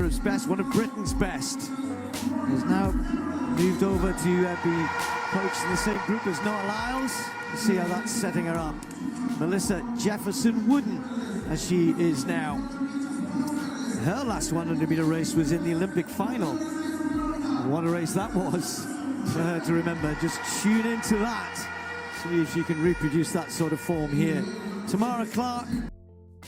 Europe's best, one of Britain's best, has now moved over to be coached in the same group as Noah Lyles. We'll see how that's setting her up. Melissa Jefferson-Wooden, as she is now. Her last 100-meter race was in the Olympic final. What a race that was for her to remember. Just tune into that. See if she can reproduce that sort of form here. Tamara Clark.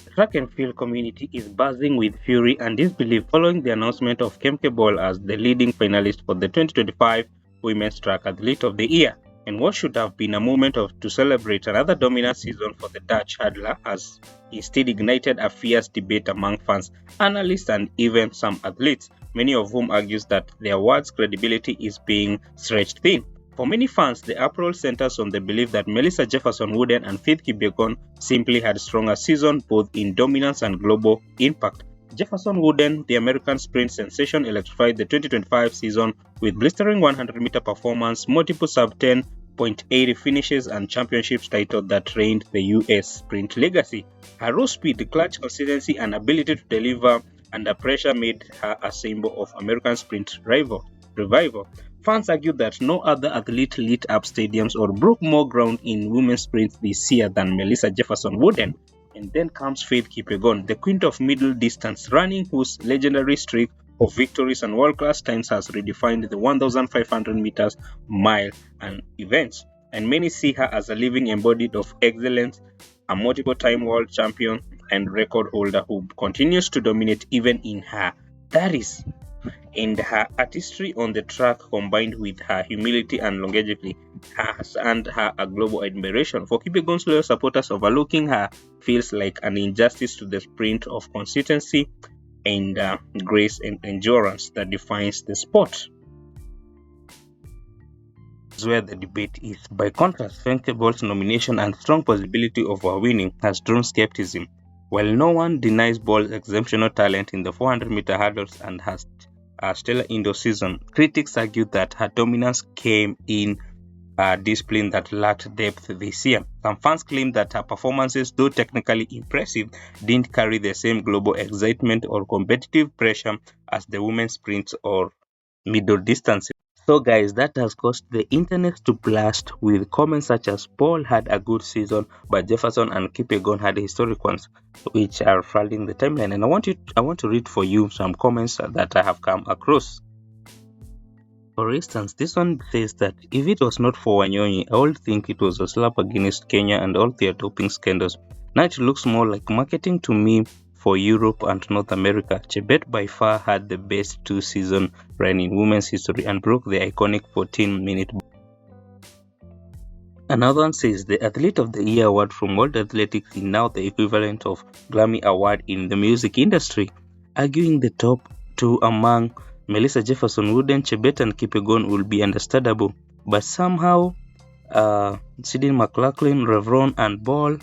The track and field community is buzzing with fury and disbelief following the announcement of Femke Bol as the leading finalist for the 2025 Women's Track Athlete of the Year, and what should have been a moment to celebrate another dominant season for the Dutch hurdler has instead ignited a fierce debate among fans, analysts, and even some athletes, many of whom argues that the award's credibility is being stretched thin. For many fans, the uproar centers on the belief that Melissa Jefferson-Wooden and Femke Kipyegon simply had stronger seasons both in dominance and global impact. Jefferson-Wooden, the American sprint sensation, electrified the 2025 season with blistering 100-meter performance, multiple sub-10.80 finishes, and championships title that reigned the US sprint legacy. Her raw speed, clutch consistency, and ability to deliver under pressure made her a symbol of American sprint revival. Fans argue that no other athlete lit up stadiums or broke more ground in women's sprints this year than Melissa Jefferson-Wooden. And then comes Faith Kipyegon, the queen of middle distance running, whose legendary streak of victories and world-class times has redefined the 1,500 meters, mile, and events. And many see her as a living embodiment of excellence, a multiple-time world champion and record holder who continues to dominate even in her 30s. And her artistry on the track, combined with her humility and longevity, has earned her a global admiration. For Kipyegon's loyal supporters, overlooking her feels like an injustice to the sprint of consistency and grace and endurance that defines the sport. This is where the debate is. By contrast, Femke Bol's nomination and strong possibility of her winning has drawn skepticism. While no one denies Bol's exceptional talent in the 400-meter hurdles and has a stellar indoor season, critics argue that her dominance came in a discipline that lacked depth this year. Some fans claim that her performances, though technically impressive, didn't carry the same global excitement or competitive pressure as the women's sprints or middle distances. So guys, that has caused the internet to blast with comments such as Paul had a good season, but Jefferson and Kipyegon had historic ones, which are flooding the timeline. And I want to read for you some comments that I have come across. For instance, this one says that if it was not for Wanyonyi, I would think it was a slap against Kenya and all their doping scandals. Now it looks more like marketing to me for Europe and North America. Chebet by far had the best 2-season run in women's history and broke the iconic 14-minute. Another one says the Athlete of the Year award from World Athletics is now the equivalent of Grammy Award in the music industry, arguing the top two among Melissa Jefferson-Wooden, Chebet, and Kipyegon will be understandable, but somehow Sidney McLaughlin, Revron, and Bol,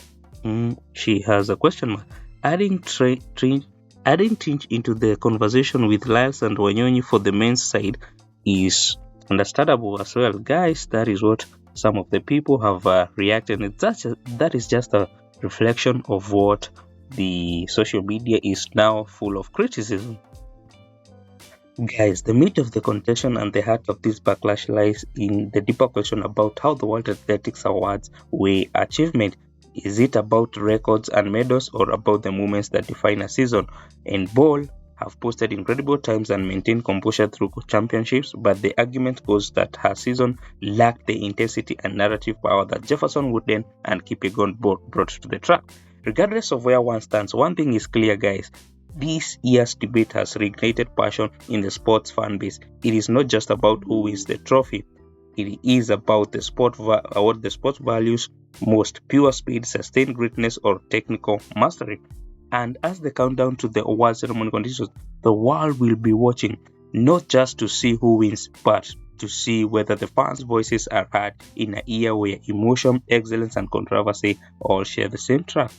she has a question mark. Adding Tinch into the conversation with Lyles and Wanyonyi for the men's side is understandable as well. Guys, that is what some of the people have reacted. That is just a reflection of what the social media is now full of criticism. Guys, the meat of the contention and the heart of this backlash lies in the deeper question about how the World Athletics Awards weigh achievement. Is it about records and medals or about the moments that define a season? And Bol have posted incredible times and maintained composure through championships, but the argument goes that her season lacked the intensity and narrative power that Jefferson-Wooden and Kipyegon brought to the track. Regardless of where one stands, one thing is clear, guys. This year's debate has reignited passion in the sports fan base. It is not just about who wins the trophy. It is about the what the sport values most: pure speed, sustained greatness, or technical mastery. And as the countdown to the award ceremony continues, the world will be watching, not just to see who wins, but to see whether the fans' voices are heard in a year where emotion, excellence, and controversy all share the same track.